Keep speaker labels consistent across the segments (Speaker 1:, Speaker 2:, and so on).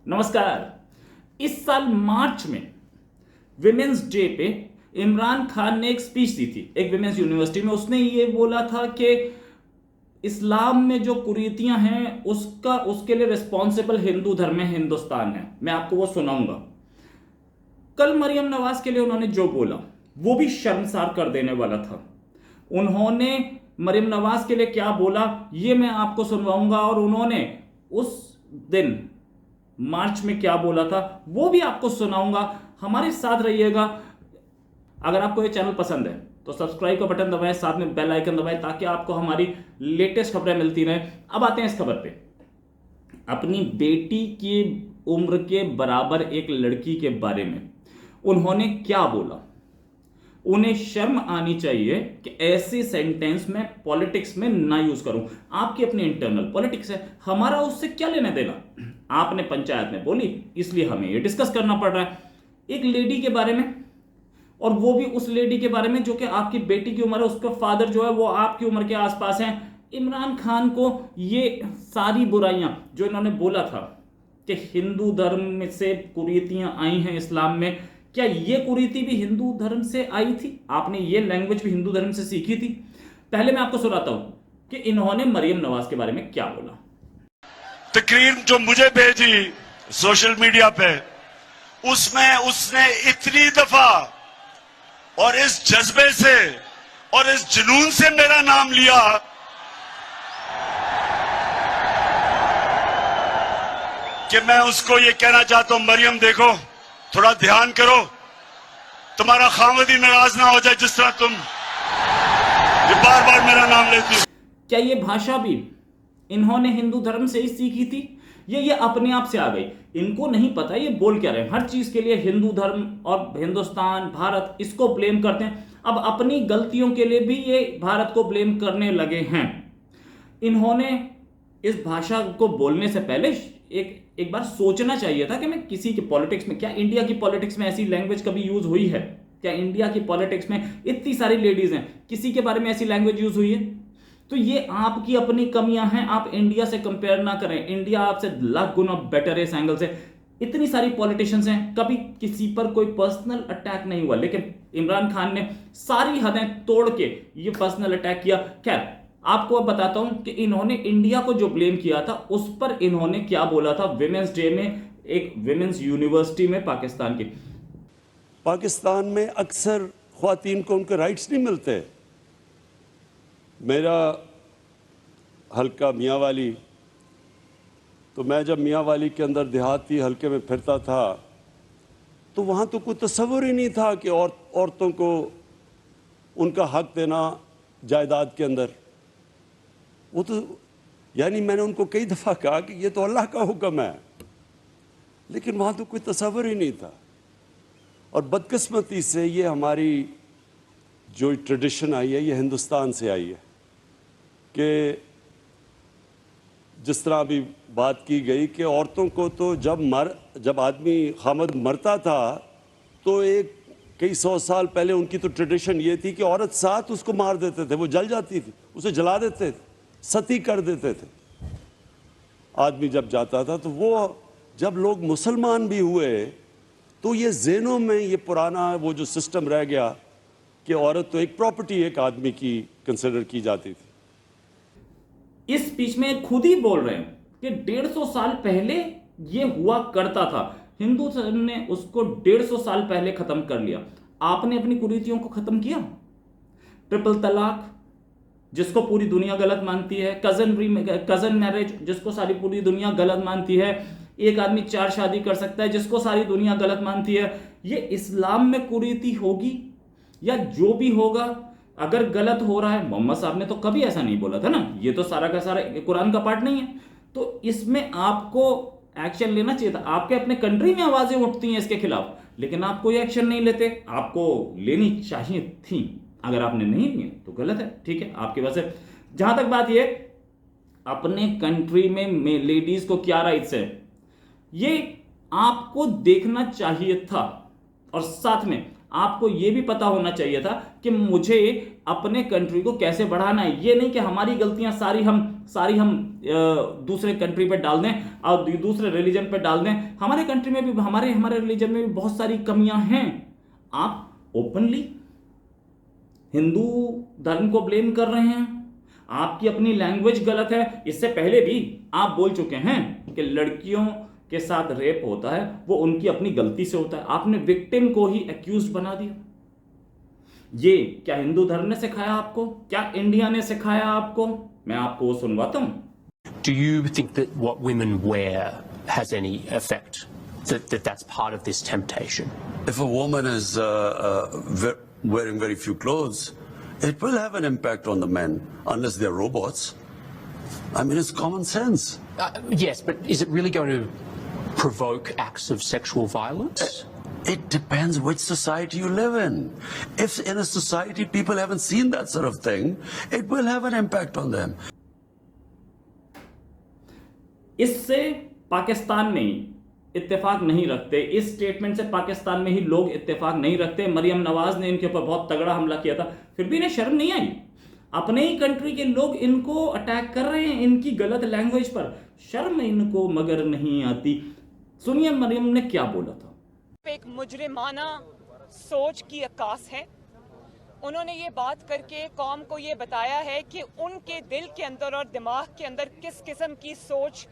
Speaker 1: नमस्कार। इस साल मार्च में विमेंस डे पे इमरान खान ने एक स्पीच दी थी एक विमेंस यूनिवर्सिटी में। उसने ये बोला था कि इस्लाम में जो कुरीतियां हैं उसके लिए रिस्पॉन्सिबल हिंदू धर्म है, हिंदुस्तान है। मैं आपको वो सुनाऊंगा। कल मरियम नवाज के लिए उन्होंने जो बोला वो भी शर्मसार कर देने वाला था। उन्होंने मरियम नवाज के लिए क्या बोला ये मैं आपको सुनवाऊंगा, और उन्होंने उस दिन मार्च में क्या बोला था वो भी आपको सुनाऊंगा। हमारे साथ रहिएगा। अगर आपको ये चैनल पसंद है तो सब्सक्राइब का बटन दबाएं, साथ में बेल आइकन दबाएं ताकि आपको हमारी लेटेस्ट खबरें मिलती रहें। अब आते हैं इस खबर पे। अपनी बेटी की उम्र के बराबर एक लड़की के बारे में उन्होंने क्या बोला। उन्हें शर्म आनी चाहिए कि ऐसे सेंटेंस में पॉलिटिक्स में ना यूज करूं। आपकी अपनी इंटरनल पॉलिटिक्स है, हमारा उससे क्या लेना देना। आपने पंचायत में बोली इसलिए हमें ये डिस्कस करना पड़ रहा है एक लेडी के बारे में, और वो भी उस लेडी के बारे में जो कि आपकी बेटी की उम्र है। उसका फादर जो है वो आपकी उम्र के आसपास है। इमरान खान को ये सारी बुराइयां जो इन्होंने बोला था कि हिंदू धर्म में से कुरीतियां आई हैं इस्लाम में, क्या ये कुरीति भी हिंदू धर्म से आई थी? आपने ये लैंग्वेज भी हिंदू धर्म से सीखी थी? पहले मैं आपको सुनाता हूं कि इन्होंने मरियम नवाज के बारे में क्या बोला।
Speaker 2: तकरीर जो मुझे भेजी सोशल मीडिया पे, उसमें उसने इतनी दफा और इस जज्बे से और इस जुनून से मेरा नाम लिया कि मैं उसको ये कहना चाहता हूं, मरियम देखो, थोड़ा ध्यान करो, तुम्हारा खामद ही नाराज ना हो जाए जिस तरह तुम ये बार बार मेरा नाम लेती हो।
Speaker 1: क्या ये भाषा भी इन्होंने हिंदू धर्म से ही सीखी थी? ये अपने आप से आ गई? इनको नहीं पता ये बोल क्या रहे हैं। हर चीज के लिए हिंदू धर्म और हिंदुस्तान, भारत, इसको ब्लेम करते हैं। अब अपनी गलतियों के लिए भी ये भारत को ब्लेम करने लगे हैं। इन्होंने इस भाषा को बोलने से पहले एक बार सोचना चाहिए था कि मैं किसी की पॉलिटिक्स में, क्या इंडिया की पॉलिटिक्स में ऐसी लैंग्वेज कभी यूज हुई है? क्या इंडिया की पॉलिटिक्स में इतनी सारी लेडीज हैं, किसी के बारे में ऐसी लैंग्वेज यूज हुई है? तो ये आपकी अपनी कमियां हैं। आप इंडिया से कंपेयर ना करें। इंडिया आपसे लाख गुना बेटर है इस एंगल से। इतनी सारी पॉलिटिशियंस हैं, कभी किसी पर कोई पर्सनल अटैक नहीं हुआ, लेकिन इमरान खान ने सारी हदें तोड़ के ये पर्सनल अटैक किया। खैर, आपको अब बताता हूं कि इन्होंने इंडिया को जो ब्लेम किया था उस पर इन्होंने क्या बोला था विमेंस डे में एक विमेंस यूनिवर्सिटी में पाकिस्तान की।
Speaker 3: पाकिस्तान में अक्सर ख्वातीन को उनके राइट्स नहीं मिलते। मेरा हल्का मियाँ वाली, तो मैं जब मियाँ वाली के अंदर देहाती हल्के में फिरता था तो वहाँ तो कोई तस्वुर ही नहीं था कि औरतों को उनका हक देना जायदाद के अंदर। वो तो यानी मैंने उनको कई दफ़ा कहा कि ये तो अल्लाह का हुक्म है, लेकिन वहाँ तो कोई तस्वुर ही नहीं था। और बदकिस्मती से ये हमारी जो ट्रेडिशन आई है ये हिंदुस्तान से आई है कि जिस तरह अभी बात की गई कि औरतों को तो जब आदमी खामद मरता था तो कई सौ साल पहले उनकी तो ट्रेडिशन ये थी कि औरत साथ उसको मार देते थे, वो जल जाती थी, उसे जला देते थे, सती कर देते थे। आदमी जब जाता था तो वो जब लोग मुसलमान भी हुए तो ये ज़हनों में ये पुराना वो जो सिस्टम रह गया कि औरत तो एक प्रॉपर्टी एक आदमी की कंसिडर की जाती थी।
Speaker 1: इस स्पीच में खुद ही बोल रहे हैं कि 150 साल पहले ये हुआ करता था। हिंदू धर्म ने उसको 150 साल पहले खत्म कर लिया। आपने अपनी कुरीतियों को खत्म किया। ट्रिपल तलाक जिसको पूरी दुनिया गलत मानती है, कजन मैरिज जिसको सारी पूरी दुनिया गलत मानती है, एक आदमी 4 शादी कर सकता है जिसको सारी दुनिया गलत मानती है, ये इस्लाम में कुरीति होगी या जो भी होगा? अगर गलत हो रहा है, मोहम्मद साहब ने तो कभी ऐसा नहीं बोला था ना, ये तो सारा का सारा कुरान का पार्ट नहीं है। तो इसमें आपको एक्शन लेना चाहिए था। आपके अपने कंट्री में आवाजें उठती हैं इसके खिलाफ, लेकिन आप कोई एक्शन नहीं लेते। आपको लेनी चाहिए थी। अगर आपने नहीं ली तो गलत है, ठीक है, आपकी वजह से। जहां तक बात ये अपने कंट्री में लेडीज को क्या राइट्स है ये आपको देखना चाहिए था, और साथ में आपको यह भी पता होना चाहिए था कि मुझे अपने कंट्री को कैसे बढ़ाना है। ये नहीं कि हमारी गलतियां सारी हम सारी हम दूसरे कंट्री पे डाल दें और दूसरे रिलीजन पे डाल दें। हमारे कंट्री में भी, हमारे रिलीजन में भी बहुत सारी कमियां हैं। आप ओपनली हिंदू धर्म को ब्लेम कर रहे हैं, आपकी अपनी लैंग्वेज गलत है। इससे पहले भी आप बोल चुके हैं कि लड़कियों के साथ रेप होता है वो उनकी अपनी गलती से होता है। आपने विक्टिम को ही एक्यूज बना दिया। ये क्या हिंदू धर्म ने सिखाया आपको? क्या इंडिया ने सिखाया आपको? मैं आपको वो सुनवाता हूं।
Speaker 4: Do you think that what women wear has any effect? That's part of this temptation?
Speaker 3: If a woman is wearing very few clothes, it will have an impact on the men, unless they're robots. I mean, it's common sense.
Speaker 4: Yes, but is it really going to provoke acts of sexual violence?
Speaker 3: It depends which society you live in. If in a society people haven't seen that sort of thing, it will have an impact on them.
Speaker 1: इससे पाकिस्तान में इत्तेफाक नहीं रखते, इस statement से पाकिस्तान में ही लोग इत्तेफाक नहीं रखते। मरियम नवाज ने इनके ऊपर बहुत तगड़ा हमला किया था, फिर भी इन्हें शर्म नहीं आई। अपने ही कंट्री के लोग इनको अटैक कर रहे हैं इनकी गलत लैंग्वेज पर, शर्म इनको मगर नहीं आती। सुनिए मरियम ने क्या बोला था।
Speaker 5: एक मुजरिमाना सोच की अक्कास है। उन्होंने ये बात करके कौम को ये बताया है कि उनके दिल के अंदर और दिमाग के अंदर किस किस्म की सोच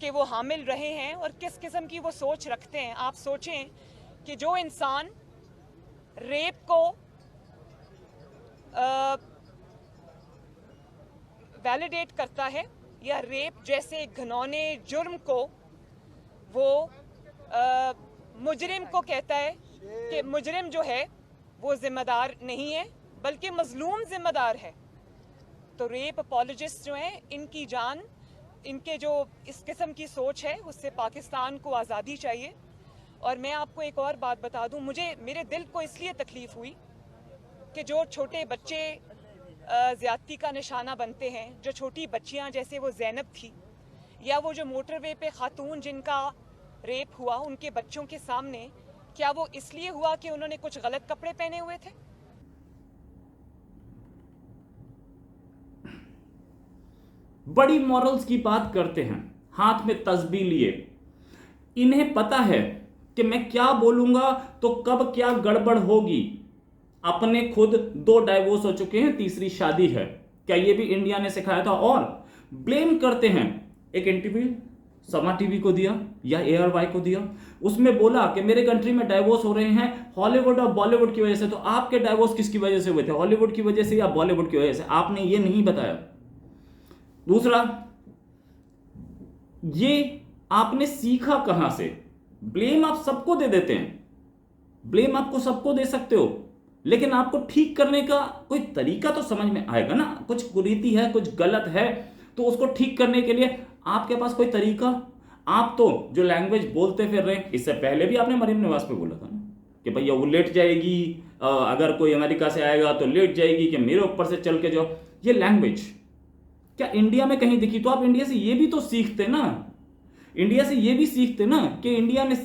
Speaker 5: के वो हामिल रहे हैं और किस किस्म की वो सोच रखते हैं। आप सोचें कि जो इंसान रेप को वैलिडेट करता है या रेप जैसे घिनौने जुर्म को वो मुजरिम को कहता है कि मुजरिम जो है वो जिम्मेदार नहीं है बल्कि मजलूम जिम्मेदार है, तो रेप अपॉलोजिस्ट जो हैं इनकी जान, इनके जो इस किस्म की सोच है उससे पाकिस्तान को आज़ादी चाहिए। और मैं आपको एक और बात बता दूं, मेरे दिल को इसलिए तकलीफ़ हुई कि जो छोटे बच्चे ज़्यादती का निशाना बनते हैं, जो छोटी बच्चियां जैसे वो ज़ैनब थी, या वो जो मोटरवे पे खातून जिनका रेप हुआ, उनके बच्चों के सामने, क्या वो इसलिए हुआ कि उन्होंने कुछ गलत कपड़े पहने हुए थे?
Speaker 1: बड़ी मॉरल्स की बात करते हैं, हाथ में तस्बीह लिए। इन्हें पता है कि मैं क्या बोलूंगा तो कब क्या गड़बड़ होगी। अपने खुद 2 डाइवोर्स हो चुके हैं, तीसरी शादी है। क्या ये भी इंडिया ने सिखाया था? और ब्लेम करते हैं। एक इंटरव्यू समा टीवी को दिया या ARY को दिया, उसमें बोला कि मेरे कंट्री में डाइवोर्स हो रहे हैं हॉलीवुड और बॉलीवुड की वजह से। तो आपके डाइवोर्स किसकी वजह से हुए थे, हॉलीवुड की वजह से या बॉलीवुड की वजह से? आपने ये नहीं बताया। दूसरा, ये आपने सीखा कहां से? ब्लेम आप सबको दे देते हैं, ब्लेम आपको सबको दे सकते हो, लेकिन आपको ठीक करने का कोई तरीका तो समझ में आएगा ना। कुछ कुरीति है, कुछ गलत है, तो उसको ठीक करने के लिए आपके पास कोई तरीका? आप तो जो लैंग्वेज बोलते फिर रहे हैं, इससे पहले भी आपने मरियम नवाज पे बोला था ना कि भैया वो लेट जाएगी, अगर कोई अमेरिका से आएगा तो लेट जाएगी, कि मेरे ऊपर से चल के जाओ। ये लैंग्वेज क्या इंडिया में कहीं दिखी? तो आप इंडिया से ये भी तो सीखते ना, इंडिया से ये भी सीखते ना कि इंडिया ने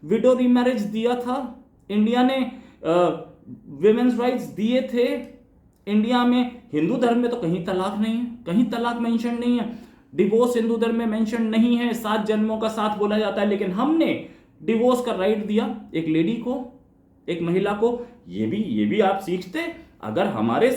Speaker 1: विडो रीमैरिज दिया था, इंडिया ने विमेन्स राइट्स दिए थे, इंडिया में हिंदू धर्म में तो कहीं तलाक नहीं है, कहीं तलाक मेंशन नहीं है, डिवोर्स हिंदू धर्म में मेंशन नहीं है, 7 जन्मों का साथ बोला जाता है, लेकिन हमने डिवोर्स का राइट दिया एक लेडी को, एक महिला को। ये भी आप सीखते। अगर हमारे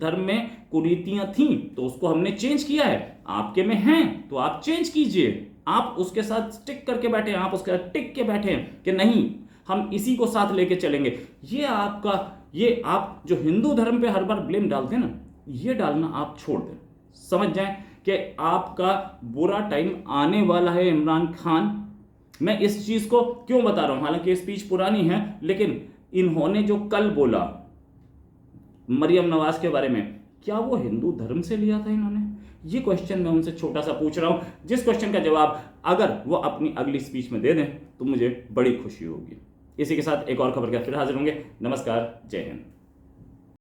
Speaker 1: धर्म में कुरीतियां थीं तो उसको हमने चेंज किया है, आपके में हैं तो आप चेंज कीजिए। आप उसके साथ स्टिक करके बैठे हैं, आप उसके साथ टिक के बैठे हैं कि नहीं हम इसी को साथ लेके चलेंगे। ये आप जो हिंदू धर्म पे हर बार ब्लेम डालते हैं ना, ये डालना आप छोड़ दें। समझ जाएं कि आपका बुरा टाइम आने वाला है। इमरान खान, मैं इस चीज को क्यों बता रहा हूं, हालांकि स्पीच पुरानी है, लेकिन इन्होंने जो कल बोला मरियम नवाज के बारे में, क्या वो हिंदू धर्म से लिया था इन्होंने? ये क्वेश्चन मैं उनसे छोटा सा पूछ रहा हूं, जिस क्वेश्चन का जवाब अगर वो अपनी अगली स्पीच में दे दें तो मुझे बड़ी खुशी होगी। इसी के साथ एक और खबर के फिर हाजिर होंगे। नमस्कार, जय हिंद।